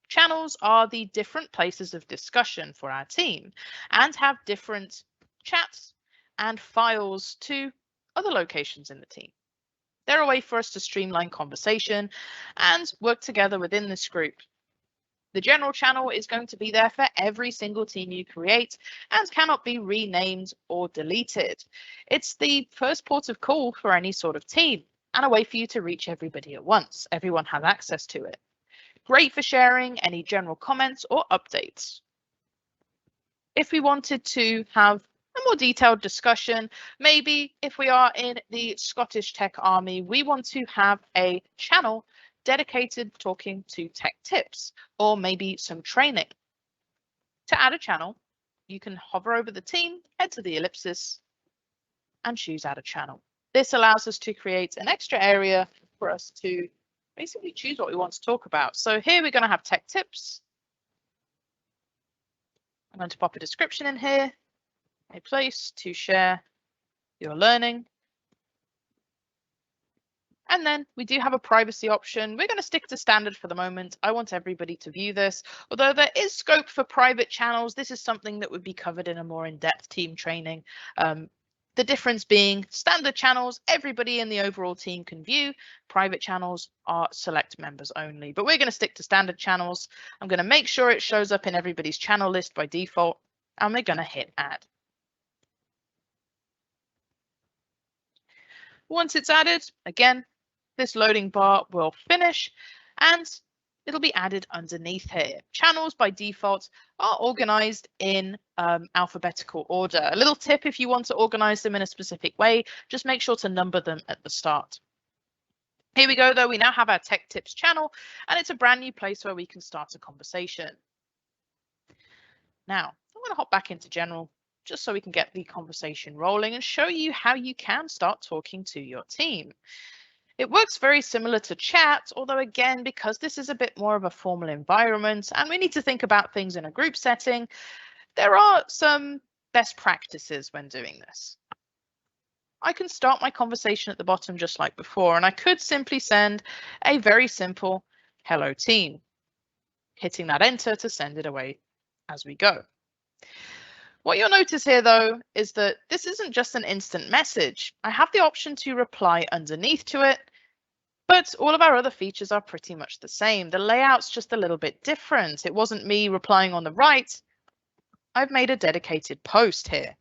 Channels are the different places of discussion for our team and have different chats and files to other locations in the team. They're a way for us to streamline conversation and work together within this group. The general channel is going to be there for every single team you create and cannot be renamed or deleted. It's the first port of call for any sort of team and a way for you to reach everybody at once. Everyone has access to it. Great for sharing any general comments or updates. If we wanted to have a more detailed discussion, maybe if we are in the Scottish Tech Army, we want to have a channel dedicated talking to tech tips or maybe some training. To add a channel, you can hover over the team, head to the ellipsis, and choose add a channel. This allows us to create an extra area for us to basically choose what we want to talk about. So here we're going to have tech tips. I'm going to pop a description in here, a place to share your learning. And then we do have a privacy option. We're going to stick to standard for the moment. I want everybody to view this. Although there is scope for private channels, this is something that would be covered in a more in-depth team training. The difference being standard channels, everybody in the overall team can view. Private channels are select members only, but we're going to stick to standard channels. I'm going to make sure it shows up in everybody's channel list by default, and we're going to hit add. Once it's added, again, this loading bar will finish and it'll be added underneath here. Channels by default are organized in alphabetical order. A little tip, if you want to organize them in a specific way, just make sure to number them at the start. Here we go, though. We now have our Tech Tips channel, and it's a brand new place where we can start a conversation. Now, I'm going to hop back into general just so we can get the conversation rolling and show you how you can start talking to your team. It works very similar to chat, although again, because this is a bit more of a formal environment and we need to think about things in a group setting, there are some best practices when doing this. I can start my conversation at the bottom just like before, and I could simply send a very simple hello team, hitting that enter to send it away as we go. What you'll notice here, though, is that this isn't just an instant message. I have the option to reply underneath to it, but all of our other features are pretty much the same. The layout's just a little bit different. It wasn't me replying on the right. I've made a dedicated post here.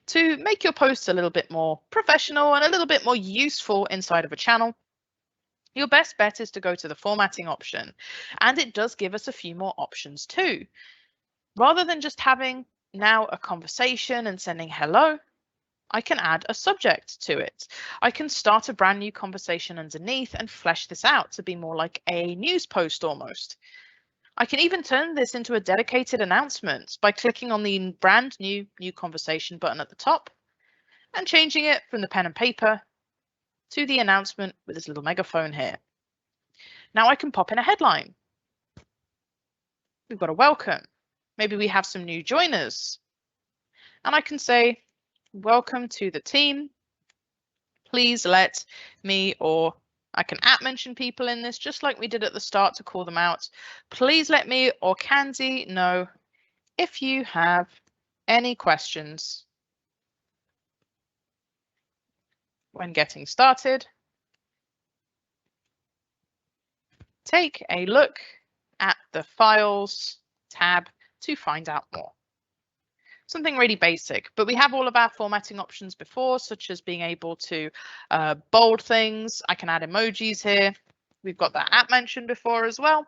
To make your posts a little bit more professional and a little bit more useful inside of a channel, your best bet is to go to the formatting option, and it does give us a few more options too. Rather than just having now a conversation and sending hello, I can add a subject to it. I can start a brand new conversation underneath and flesh this out to be more like a news post almost. I can even turn this into a dedicated announcement by clicking on the brand new conversation button at the top and changing it from the pen and paper to the announcement with this little megaphone here. Now I can pop in a headline. We've got a welcome. Maybe we have some new joiners. And I can say, welcome to the team. Please let me, or I can @mention people in this just like we did at the start to call them out. Please let me or Candy know if you have any questions when getting started. Take a look at the Files tab to find out more. Something really basic, but we have all of our formatting options before, such as being able to bold things. I can add emojis here. We've got that @mentioned before as well.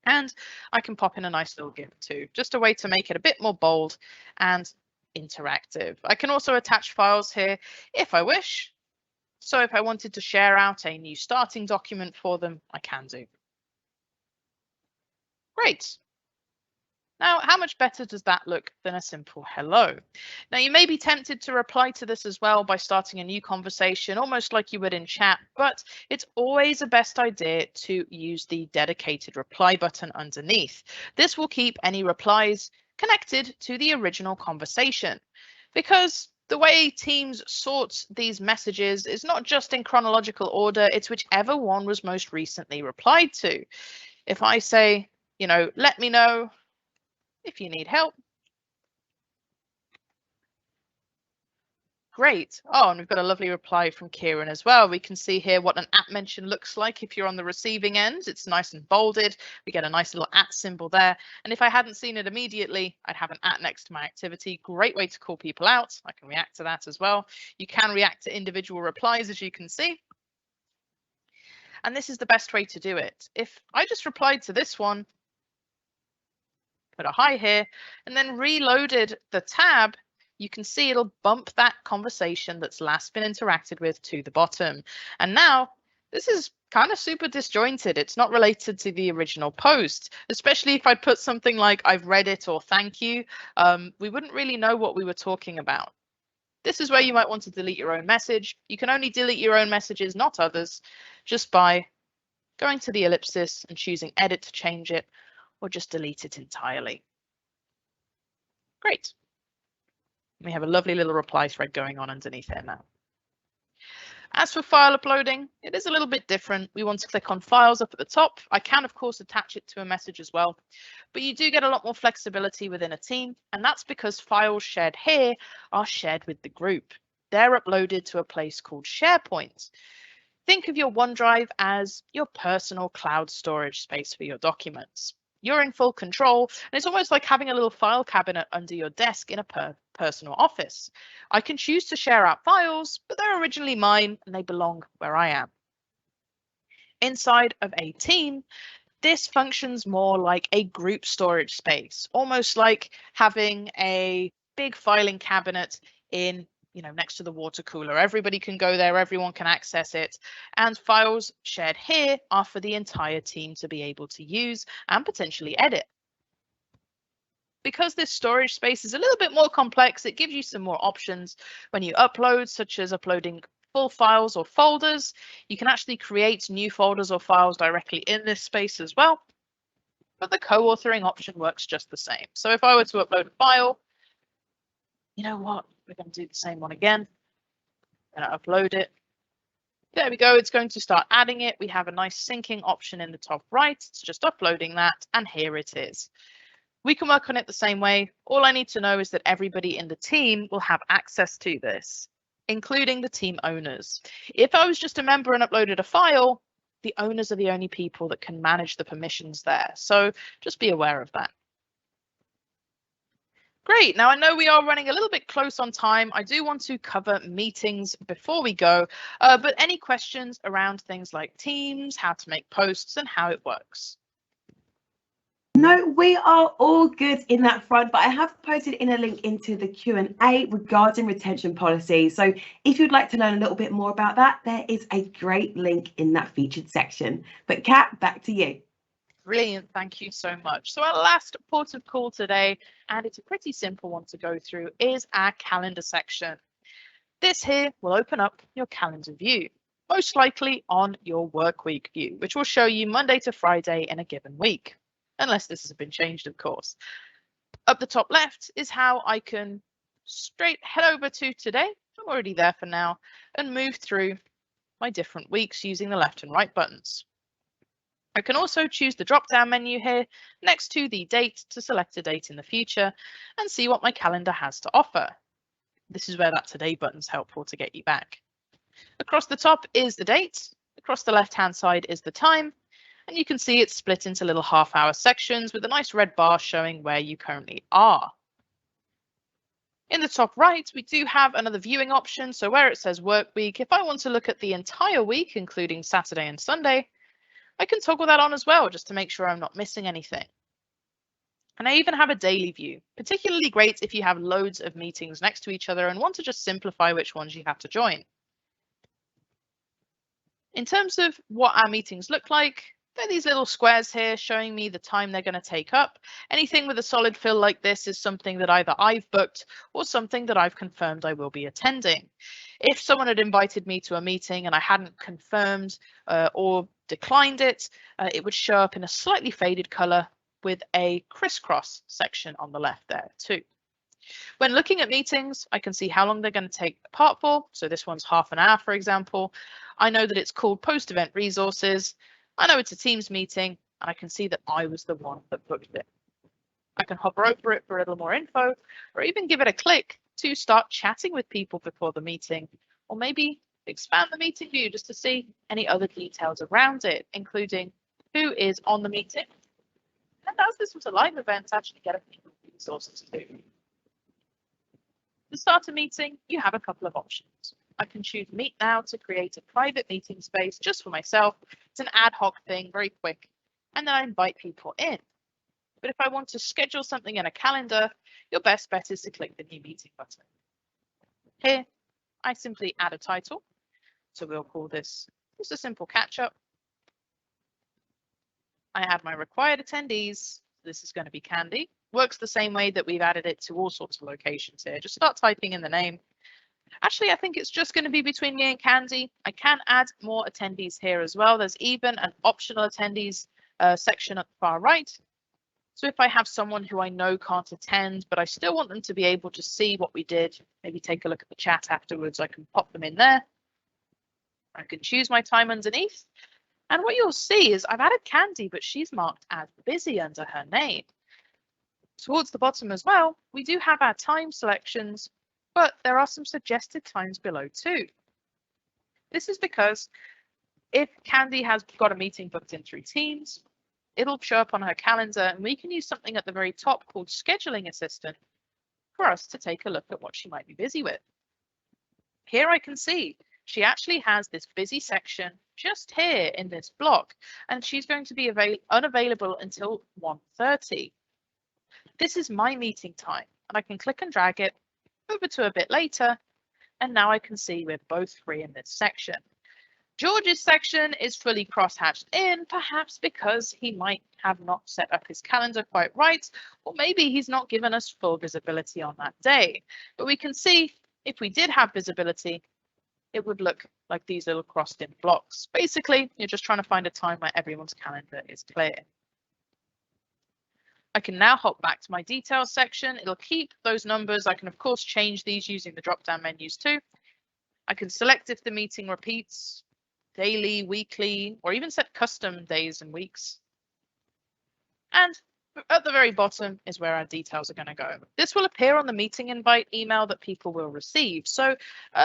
And I can pop in a nice little GIF too, just a way to make it a bit more bold and interactive. I can also attach files here if I wish. So if I wanted to share out a new starting document for them, I can do. Great. Now, how much better does that look than a simple hello? Now, you may be tempted to reply to this as well by starting a new conversation, almost like you would in chat, but it's always a best idea to use the dedicated reply button underneath. This will keep any replies connected to the original conversation, because the way Teams sorts these messages is not just in chronological order, it's whichever one was most recently replied to. If I say, let me know if you need help. Great. Oh, and we've got a lovely reply from Kieran as well. We can see here what an @mention looks like if you're on the receiving end. It's nice and bolded. We get a nice little @ symbol there. And if I hadn't seen it immediately, I'd have an @ next to my activity. Great way to call people out. I can react to that as well. You can react to individual replies, as you can see. And this is the best way to do it. If I just replied to this one, put a hi here, and then reloaded the tab, you can see it'll bump that conversation that's last been interacted with to the bottom. And now this is kind of super disjointed. It's not related to the original post, especially if I put something like I've read it or thank you. We wouldn't really know what we were talking about. This is where you might want to delete your own message. You can only delete your own messages, not others, just by going to the ellipsis and choosing edit to change it, or just delete it entirely. Great. We have a lovely little reply thread going on underneath here now. As for file uploading, it is a little bit different. We want to click on Files up at the top. I can, of course, attach it to a message as well, but you do get a lot more flexibility within a team, and that's because files shared here are shared with the group. They're uploaded to a place called SharePoint. Think of your OneDrive as your personal cloud storage space for your documents. You're in full control, and it's almost like having a little file cabinet under your desk in a personal office. I can choose to share out files, but they're originally mine and they belong where I am. Inside of a team, this functions more like a group storage space, almost like having a big filing cabinet in next to the water cooler. Everybody can go there, everyone can access it, and files shared here are for the entire team to be able to use and potentially edit. Because this storage space is a little bit more complex, it gives you some more options when you upload, such as uploading full files or folders. You can actually create new folders or files directly in this space as well, but the co-authoring option works just the same. So if I were to upload a file, you know what? We're going to do the same one again. I'm going to upload it. There we go. It's going to start adding it. We have a nice syncing option in the top right. It's just uploading that, and here it is. We can work on it the same way. All I need to know is that everybody in the team will have access to this, including the team owners. If I was just a member and uploaded a file, the owners are the only people that can manage the permissions there. So just be aware of that. Great. Now, I know we are running a little bit close on time. I do want to cover meetings before we go, but any questions around things like Teams, how to make posts, and how it works? No, we are all good in that front, but I have posted in a link into the Q&A regarding retention policy. So if you'd like to learn a little bit more about that, there is a great link in that featured section. But Kat, back to you. Brilliant, thank you so much. So our last port of call today, and it's a pretty simple one to go through, is our calendar section. This here will open up your calendar view, most likely on your work week view, which will show you Monday to Friday in a given week, unless this has been changed, of course. Up the top left is how I can straight head over to today. I'm already there for now, and move through my different weeks using the left and right buttons. I can also choose the drop-down menu here next to the date to select a date in the future and see what my calendar has to offer. This is where that today button is helpful to get you back. Across the top is the date, across the left-hand side is the time, and you can see it's split into little half-hour sections with a nice red bar showing where you currently are. In the top right, we do have another viewing option, so where it says work week, if I want to look at the entire week, including Saturday and Sunday, I can toggle that on as well, just to make sure I'm not missing anything. And I even have a daily view, particularly great if you have loads of meetings next to each other and want to just simplify which ones you have to join. In terms of what our meetings look like, they're these little squares here showing me the time they're going to take up. Anything with a solid fill like this is something that either I've booked or something that I've confirmed I will be attending. If someone had invited me to a meeting and I hadn't confirmed or declined it, it would show up in a slightly faded color with a crisscross section on the left there too. When looking at meetings, I can see how long they're going to take apart for. So this one's half an hour, for example. I know that it's called post-event resources. I know it's a Teams meeting, and I can see that I was the one that booked it. I can hover over it for a little more info, or even give it a click to start chatting with people before the meeting, or maybe expand the meeting view just to see any other details around it, including who is on the meeting. And as this was a live event, actually get a few resources too. To start a meeting, you have a couple of options. I can choose Meet Now to create a private meeting space just for myself. It's an ad hoc thing, very quick, and then I invite people in. But if I want to schedule something in a calendar, your best bet is to click the New Meeting button. Here, I simply add a title. So we'll call this just a simple catch-up. I add my required attendees. This is going to be Candy. Works the same way that we've added it to all sorts of locations here. Just start typing in the name. Actually, I think it's just going to be between me and Candy. I can add more attendees here as well. There's even an optional attendees section at the far right. So if I have someone who I know can't attend, but I still want them to be able to see what we did, maybe take a look at the chat afterwards, I can pop them in there. I can choose my time underneath. And what you'll see is I've added Candy, but she's marked as busy under her name. Towards the bottom as well, we do have our time selections, but there are some suggested times below too. This is because if Candy has got a meeting booked in through Teams, it'll show up on her calendar, and we can use something at the very top called Scheduling Assistant for us to take a look at what she might be busy with. Here I can see she actually has this busy section just here in this block, and she's going to be unavailable until 1:30. This is my meeting time, and I can click and drag it over to a bit later, and now I can see we're both free in this section. George's section is fully cross-hatched in, perhaps because he might have not set up his calendar quite right, or maybe he's not given us full visibility on that day. But we can see if we did have visibility, it would look like these little crossed in blocks. Basically, you're just trying to find a time where everyone's calendar is clear. I can now hop back to my details section. It'll keep those numbers. I can, of course, change these using the drop-down menus too. I can select if the meeting repeats, daily, weekly, or even set custom days and weeks. And at the very bottom is where our details are going to go. This will appear on the meeting invite email that people will receive. So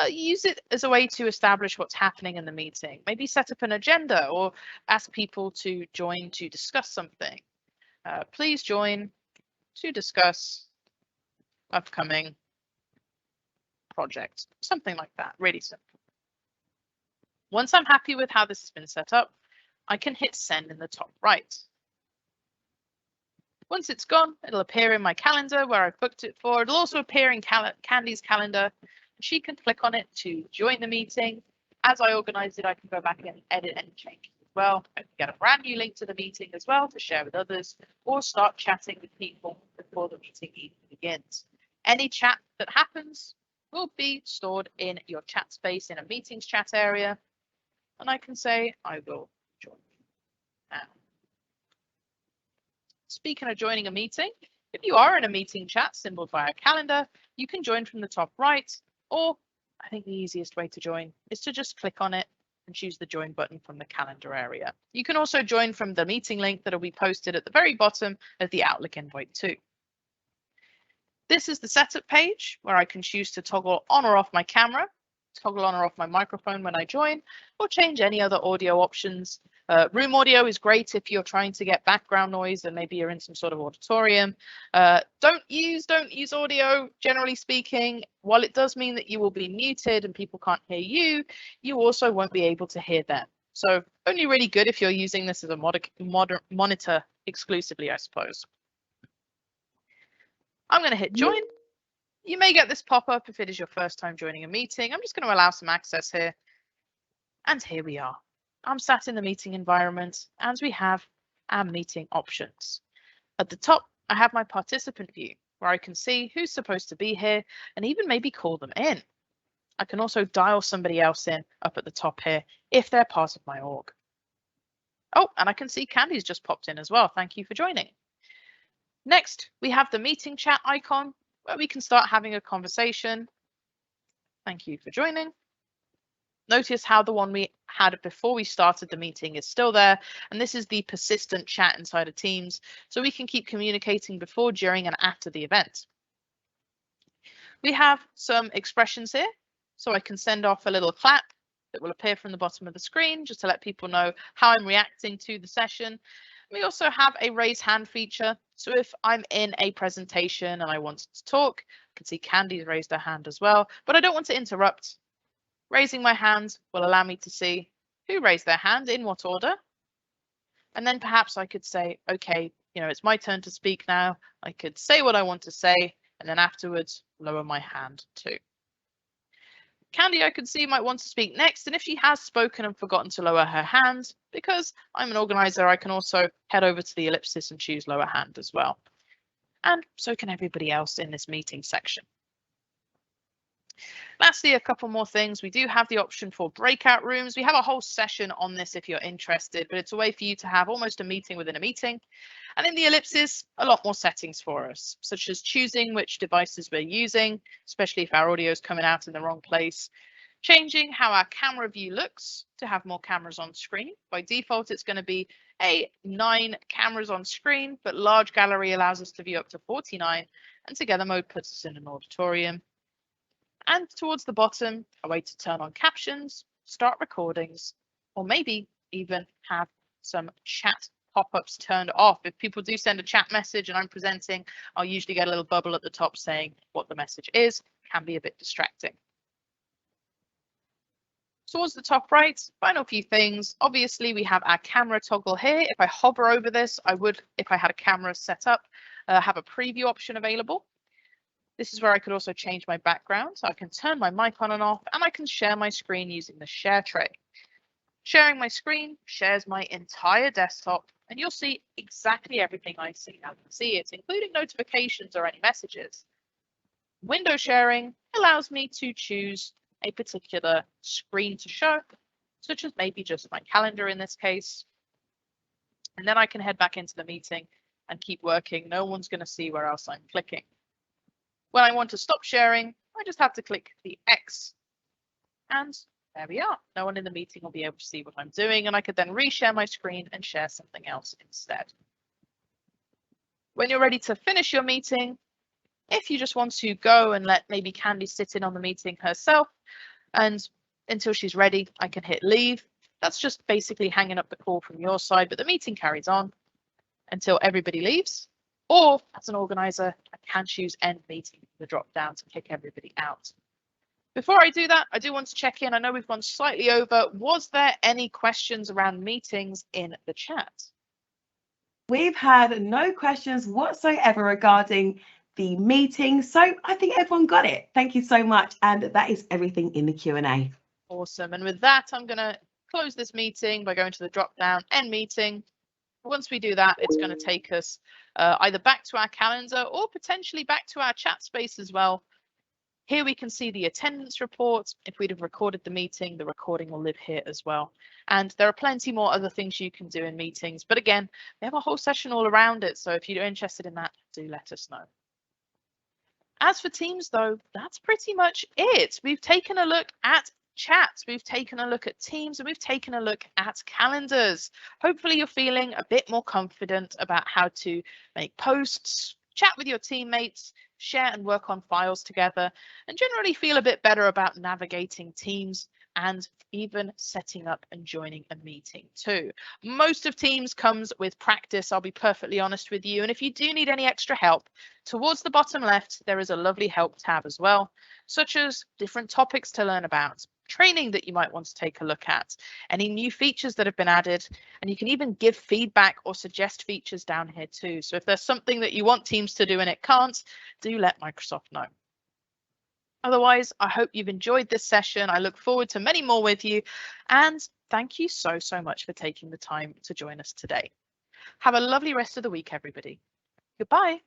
use it as a way to establish what's happening in the meeting. Maybe set up an agenda or ask people to join to discuss something. Please join to discuss upcoming project, something like that, really simple. Once I'm happy with how this has been set up, I can hit send in the top right. Once it's gone, it'll appear in my calendar where I've booked it for. It'll also appear in Candy's calendar. She can click on it to join the meeting. As I organize it, I can go back and edit any changes well. I can get a brand new link to the meeting as well to share with others, or start chatting with people before the meeting even begins. Any chat that happens will be stored in your chat space in a meetings chat area, and I can say I will join now. Speaking of joining a meeting, if you are in a meeting chat symboled by a calendar, you can join from the top right, or I think the easiest way to join is to just click on it and choose the join button from the calendar area. You can also join from the meeting link that will be posted at the very bottom of the Outlook invite too. This is the setup page where I can choose to toggle on or off my camera, toggle on or off my microphone when I join, or change any other audio options. Room audio is great if you're trying to get background noise and maybe you're in some sort of auditorium. Don't use audio, generally speaking. While it does mean that you will be muted and people can't hear you, you also won't be able to hear them. So only really good if you're using this as a monitor exclusively, I suppose. I'm going to hit join. You may get this pop-up if it is your first time joining a meeting. I'm just going to allow some access here. And here we are. I'm sat in the meeting environment and we have our meeting options. At the top, I have my participant view where I can see who's supposed to be here and even maybe call them in. I can also dial somebody else in up at the top here if they're part of my org. Oh, and I can see Candy's just popped in as well. Thank you for joining. Next, we have the meeting chat icon where we can start having a conversation. Thank you for joining. Notice how the one we had before we started the meeting is still there, and this is the persistent chat inside of Teams, so we can keep communicating before, during, and after the event. We have some expressions here, so I can send off a little clap that will appear from the bottom of the screen just to let people know how I'm reacting to the session. We also have a raise hand feature. So if I'm in a presentation and I want to talk, I can see Candy's raised her hand as well, but I don't want to interrupt. Raising my hand will allow me to see who raised their hand, in what order. And then perhaps I could say, okay, it's my turn to speak now. I could say what I want to say, and then afterwards lower my hand too. Candy, I could see, might want to speak next, and if she has spoken and forgotten to lower her hand, because I'm an organizer, I can also head over to the ellipsis and choose lower hand as well. And so can everybody else in this meeting section. Lastly, a couple more things. We do have the option for breakout rooms. We have a whole session on this if you're interested, but it's a way for you to have almost a meeting within a meeting. And in the ellipsis, a lot more settings for us, such as choosing which devices we're using, especially if our audio is coming out in the wrong place, changing how our camera view looks to have more cameras on screen. By default, it's going to be 9 cameras on screen, but large gallery allows us to view up to 49, and together mode puts us in an auditorium. And towards the bottom, a way to turn on captions, start recordings, or maybe even have some chat pop-ups turned off. If people do send a chat message and I'm presenting, I'll usually get a little bubble at the top saying what the message is. Can be a bit distracting. Towards the top right, final few things. Obviously, we have our camera toggle here. If I hover over this, I would, if I had a camera set up, have a preview option available. This is where I could also change my background. So I can turn my mic on and off, and I can share my screen using the share tray. Sharing my screen shares my entire desktop, and you'll see exactly everything I see. I can see it, including notifications or any messages. Window sharing allows me to choose a particular screen to show, such as maybe just my calendar in this case. And then I can head back into the meeting and keep working. No one's going to see where else I'm clicking. When I want to stop sharing, I just have to click the X, and there we are. No one in the meeting will be able to see what I'm doing, and I could then reshare my screen and share something else instead. When you're ready to finish your meeting, if you just want to go and let maybe Candy sit in on the meeting herself, and until she's ready, I can hit leave. That's just basically hanging up the call from your side, but the meeting carries on until everybody leaves. Or as an organizer, I can choose end meeting, the drop down to kick everybody out. Before I do that, I do want to check in. I know we've gone slightly over. Was there any questions around meetings in the chat? We've had no questions whatsoever regarding the meeting, so I think everyone got it. Thank you so much, and that is everything in the Q&A. Awesome. And with that, I'm going to close this meeting by going to the drop down end meeting. Once we do that, it's going to take us either back to our calendar or potentially back to our chat space as well. Here we can see the attendance report. If we'd have recorded the meeting, the recording will live here as well. And there are plenty more other things you can do in meetings. But again, we have a whole session all around it. So if you're interested in that, do let us know. As for Teams, though, that's pretty much it. We've taken a look at chats, we've taken a look at Teams, and we've taken a look at calendars. Hopefully you're feeling a bit more confident about how to make posts, chat with your teammates, share and work on files together, and generally feel a bit better about navigating Teams and even setting up and joining a meeting too. Most of Teams comes with practice, I'll be perfectly honest with you. And if you do need any extra help, towards the bottom left, there is a lovely help tab as well, such as different topics to learn about, training that you might want to take a look at, any new features that have been added, and you can even give feedback or suggest features down here too. So if there's something that you want Teams to do and it can't, do let Microsoft know. Otherwise, I hope you've enjoyed this session. I look forward to many more with you, and thank you so much for taking the time to join us today. Have a lovely rest of the week, everybody. Goodbye.